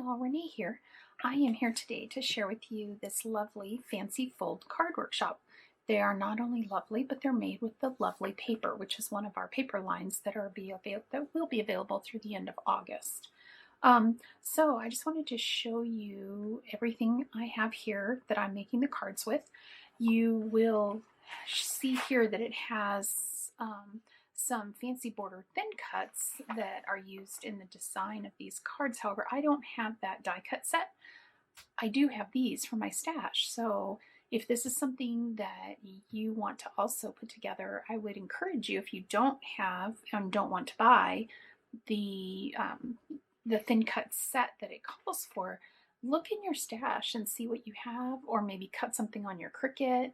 all, Renee here. I am here today to share with you this lovely fancy fold card workshop. They are not only lovely, but they're made with the lovely paper, which is one of our paper lines that will be available through the end of August. So I just wanted to show you everything I have here that I'm making the cards with. You will see here that it has some fancy border thin cuts that are used in the design of these cards. However, I don't have that die cut set. I do have these for my stash. So if this is something that you want to also put together, I would encourage you, if you don't have and don't want to buy the thin cut set that it calls for, look in your stash and see what you have, or maybe cut something on your Cricut.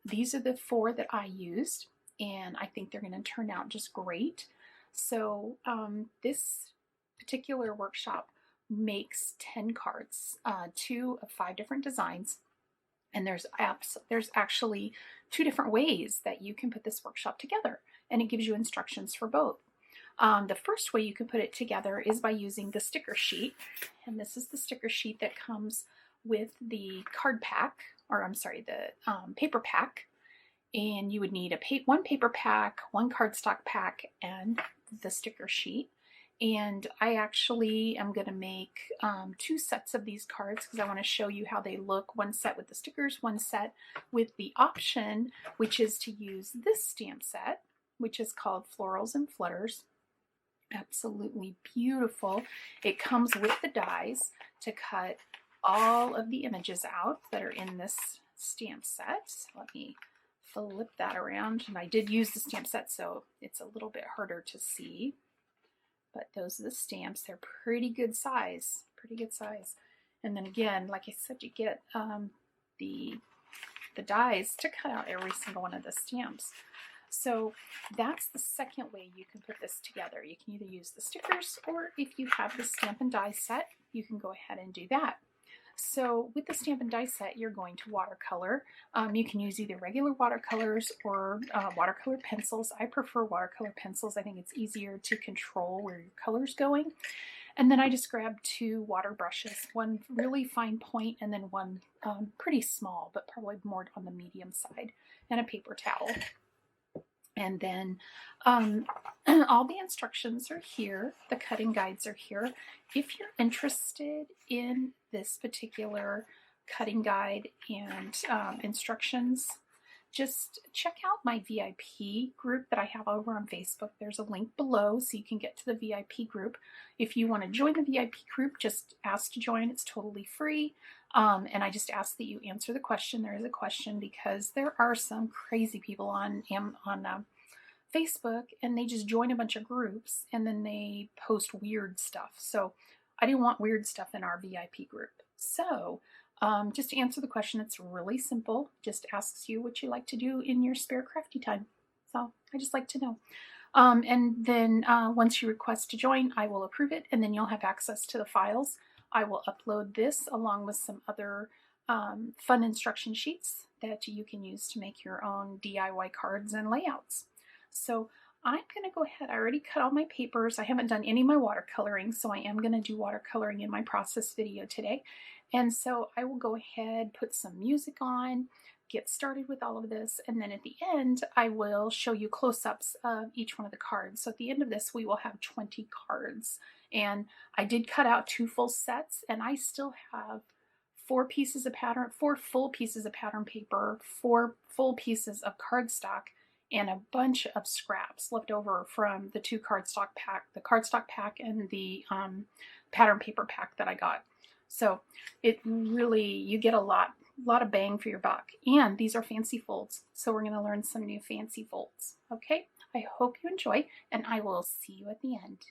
These are the 4 that I used, and I think they're going to turn out just great. So this particular workshop makes 10 cards, 2 of 5 different designs, and there's actually 2 different ways that you can put this workshop together, and it gives you instructions for both. The first way you can put it together is by using the sticker sheet, and this is the sticker sheet that comes with the card pack, or I'm sorry, the paper pack. And you would need one paper pack, 1 cardstock pack, and the sticker sheet. And I actually am going to make 2 sets of these cards because I want to show you how they look. 1 set with the stickers, 1 set with the option, which is to use this stamp set, which is called Florals and Flutters. Absolutely beautiful. It comes with the dies to cut all of the images out that are in this stamp set. So let me flip that around, and I did use the stamp set, so it's a little bit harder to see, but those are the stamps. They're pretty good size. And then again, like I said, you get the dies to cut out every single one of the stamps. So that's the second way you can put this together. You can either use the stickers, or if you have the stamp and die set, you can go ahead and do that. So with the stamp and die set, you're going to watercolor. You can use either regular watercolors or watercolor pencils. I prefer watercolor pencils. I think it's easier to control where your color's going. And then I just grabbed 2 water brushes, 1 really fine point and then 1 pretty small, but probably more on the medium side, and a paper towel. And then all the instructions are here. The cutting guides are here. If you're interested in this particular cutting guide and instructions, just check out my VIP group that I have over on Facebook. There's a link below so you can get to the VIP group. If you want to join the VIP group, just ask to join. It's totally free. And I just ask that you answer the question. There is a question because there are some crazy people on Facebook, and they just join a bunch of groups and then they post weird stuff. So I didn't want weird stuff in our VIP group. So just to answer the question, it's really simple. Just asks you what you like to do in your spare crafty time. So I just like to know. And then once you request to join, I will approve it, and then you'll have access to the files. I will upload this along with some other fun instruction sheets that you can use to make your own DIY cards and layouts. So I'm going to go ahead. I already cut all my papers. I haven't done any of my watercoloring, so I am going to do watercoloring in my process video today. And so I will go ahead, put some music on, get started with all of this, and then at the end I will show you close-ups of each one of the cards. So at the end of this we will have 20 cards, and I did cut out 2 full sets, and I still have 4 full pieces of pattern paper, 4 full pieces of cardstock, and a bunch of scraps left over from the 2 cardstock pack and the pattern paper pack that I got. So it really, you get a lot of bang for your buck. And these are fancy folds, so we're going to learn some new fancy folds. Okay, I hope you enjoy, and I will see you at the end.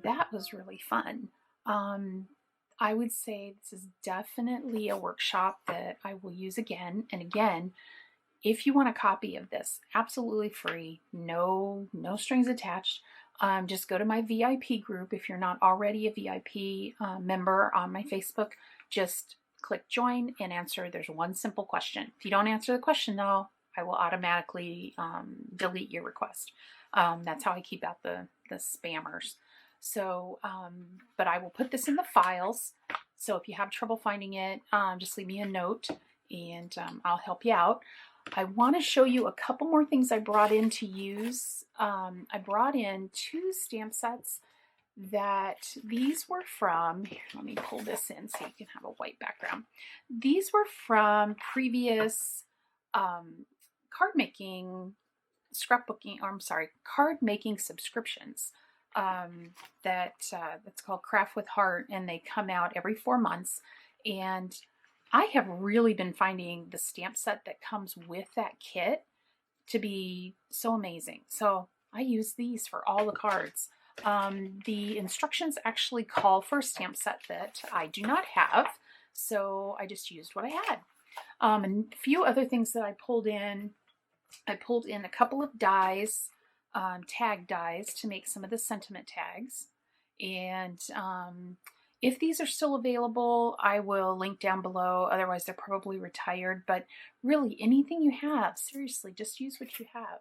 that was really fun. Um, I would say this is definitely a workshop that I will use again and again. If you want a copy of this, absolutely free, no strings attached. Just go to my VIP group. If you're not already a VIP member on my Facebook, just click join and answer. There's one simple question. If you don't answer the question, though, I will automatically delete your request. That's how I keep out the spammers. So, but I will put this in the files. So if you have trouble finding it, just leave me a note and I'll help you out. I want to show you a couple more things I brought in to use. I brought in 2 stamp sets that these were from, here, let me pull this in so you can have a white background. These were from previous card making, scrapbooking, or I'm sorry, card making subscriptions that's called Craft with Heart, and they come out every 4 months. And I have really been finding the stamp set that comes with that kit to be so amazing. So I use these for all the cards. The instructions actually call for a stamp set that I do not have, so I just used what I had. And a few other things that I pulled in. I pulled in a couple of dies, tag dies, to make some of the sentiment tags. And if these are still available, I will link down below. Otherwise, they're probably retired. But really, anything you have, seriously, just use what you have.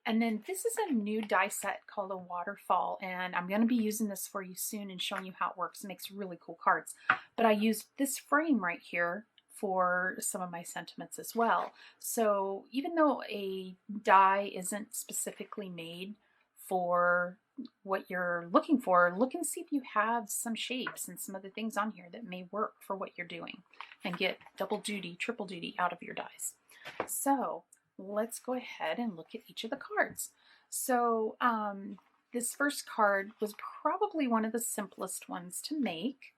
And then this is a new die set called a Waterfall. And I'm going to be using this for you soon and showing you how it works. It makes really cool cards. But I used this frame right here for some of my sentiments as well. So even though a die isn't specifically made for what you're looking for, look and see if you have some shapes and some other things on here that may work for what you're doing and get double duty, triple duty out of your dies. So let's go ahead and look at each of the cards. So this first card was probably one of the simplest ones to make.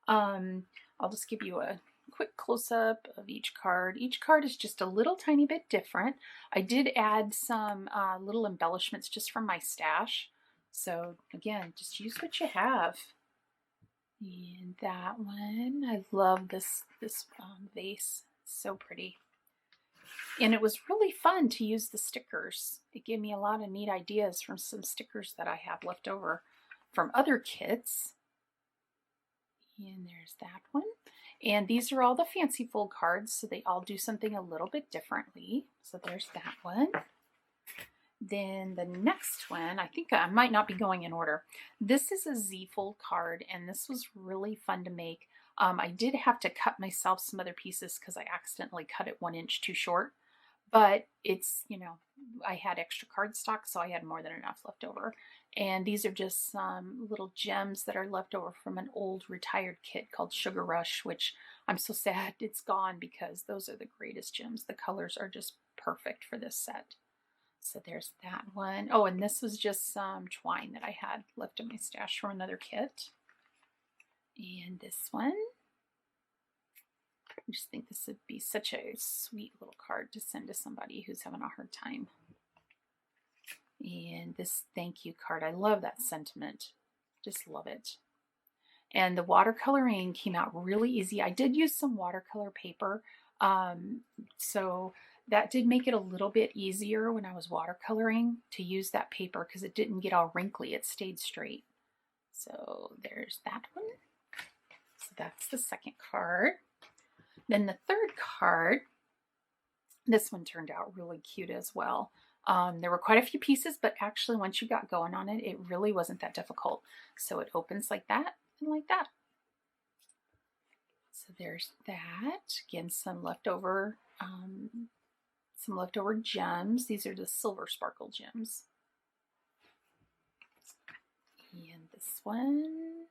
I'll just give you a quick close-up of each card. Each card is just a little tiny bit different. I did add some little embellishments just from my stash. So again, just use what you have. And that one, I love this vase. It's so pretty. And it was really fun to use the stickers. It gave me a lot of neat ideas from some stickers that I have left over from other kits. And there's that one. And these are all the fancy fold cards, so they all do something a little bit differently. So there's that one. Then the next one, I think I might not be going in order. This is a Z fold card, and this was really fun to make. I did have to cut myself some other pieces because I accidentally cut it 1 inch too short. But it's, you know, I had extra cardstock, so I had more than enough left over. And these are just some little gems that are left over from an old retired kit called Sugar Rush, which I'm so sad it's gone because those are the greatest gems. The colors are just perfect for this set. So there's that one. Oh, and this was just some twine that I had left in my stash from another kit. And this one. I just think this would be such a sweet little card to send to somebody who's having a hard time. And this thank you card, I love that sentiment. Just love it. And the watercoloring came out really easy. I did use some watercolor paper, so that did make it a little bit easier when I was watercoloring to use that paper because it didn't get all wrinkly. It stayed straight. So there's that one. So that's the second card. Then the third card, this one turned out really cute as well. There were quite a few pieces, but actually once you got going on it, it really wasn't that difficult. So it opens like that and like that. So there's that. Again, some leftover gems. These are the silver sparkle gems. And this one.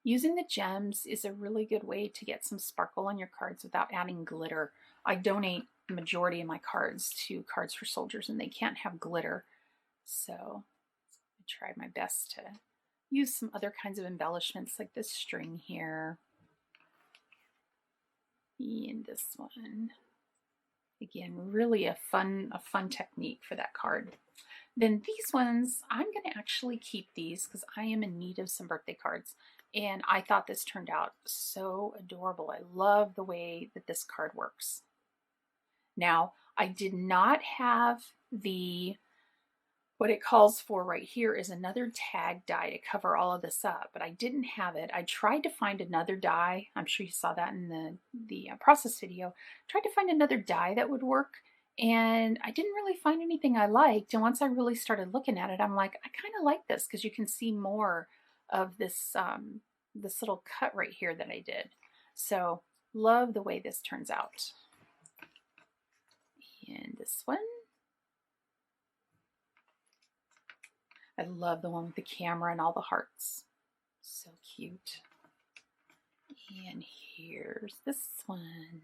Using the gems is a really good way to get some sparkle on your cards without adding glitter. I donate the majority of my cards to Cards for Soldiers and they can't have glitter. So I tried my best to use some other kinds of embellishments like this string here. And this one. Again, really a fun technique for that card. Then these ones, I'm going to actually keep these because I am in need of some birthday cards. And I thought this turned out so adorable. I love the way that this card works. Now, I did not have what it calls for right here is another tag die to cover all of this up, but I didn't have it. I tried to find another die. I'm sure you saw that in the process video. Tried to find another die that would work, and I didn't really find anything I liked. And once I really started looking at it, I'm like, I kind of like this because you can see more of this this little cut right here that I did. So love the way this turns out. And this one. I love the one with the camera and all the hearts. So cute. And here's this one.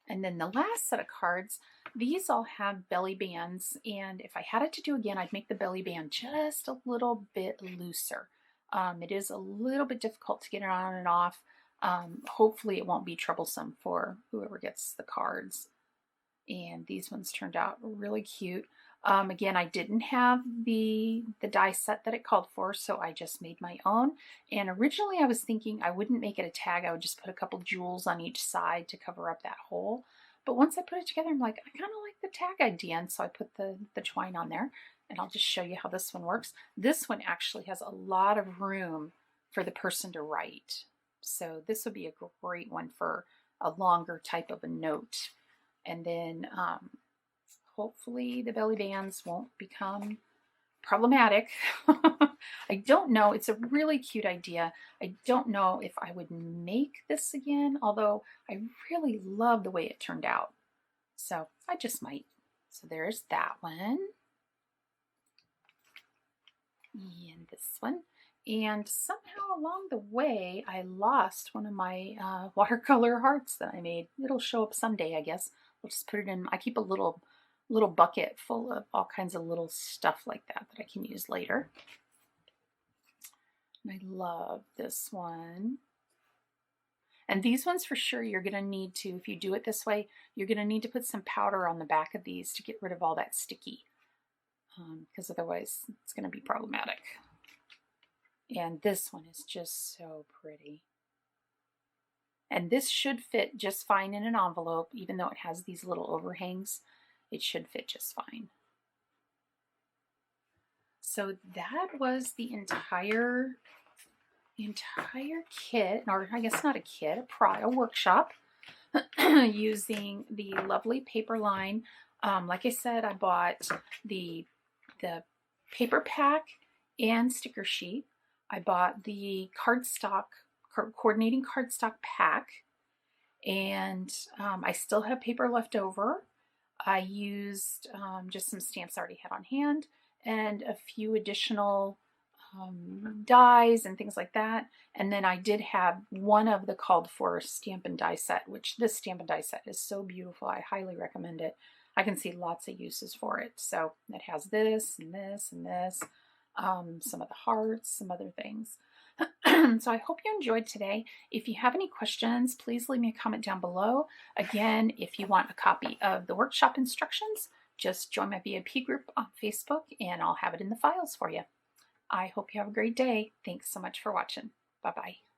And then the last set of cards, these all have belly bands. And if I had it to do again, I'd make the belly band just a little bit looser. It is a little bit difficult to get it on and off. Hopefully it won't be troublesome for whoever gets the cards. And these ones turned out really cute. Again, I didn't have the die set that it called for, so I just made my own. And originally I was thinking I wouldn't make it a tag. I would just put a couple jewels on each side to cover up that hole. But once I put it together, I'm like, I kind of like the tag idea. And so I put the twine on there. And I'll just show you how this one works. This one actually has a lot of room for the person to write. So this would be a great one for a longer type of a note. And then hopefully the belly bands won't become problematic. I don't know. It's a really cute idea. I don't know if I would make this again, although I really love the way it turned out. So I just might. So there's that one. And this one. And somehow along the way, I lost one of my watercolor hearts that I made. It'll show up someday, I guess. I'll just put it in. I keep a little bucket full of all kinds of little stuff like that I can use later. And I love this one. And these ones for sure you're going to need to, if you do it this way, you're going to need to put some powder on the back of these to get rid of all that sticky. Because otherwise it's going to be problematic. And this one is just so pretty. And this should fit just fine in an envelope, even though it has these little overhangs. It should fit just fine. So that was the entire kit, or I guess not a kit, a workshop using the lovely paper line. Like I said, I bought the paper pack and sticker sheet. I bought the coordinating cardstock pack, and I still have paper left over. I used just some stamps I already had on hand and a few additional dies and things like that. And then I did have one of the called for stamp and die set, which this stamp and die set is so beautiful. I highly recommend it. I can see lots of uses for it. So it has this and this and this, some of the hearts, some other things. So I hope you enjoyed today. If you have any questions, please leave me a comment down below. Again, if you want a copy of the workshop instructions, just join my VIP group on Facebook and I'll have it in the files for you. I hope you have a great day. Thanks so much for watching. Bye-bye.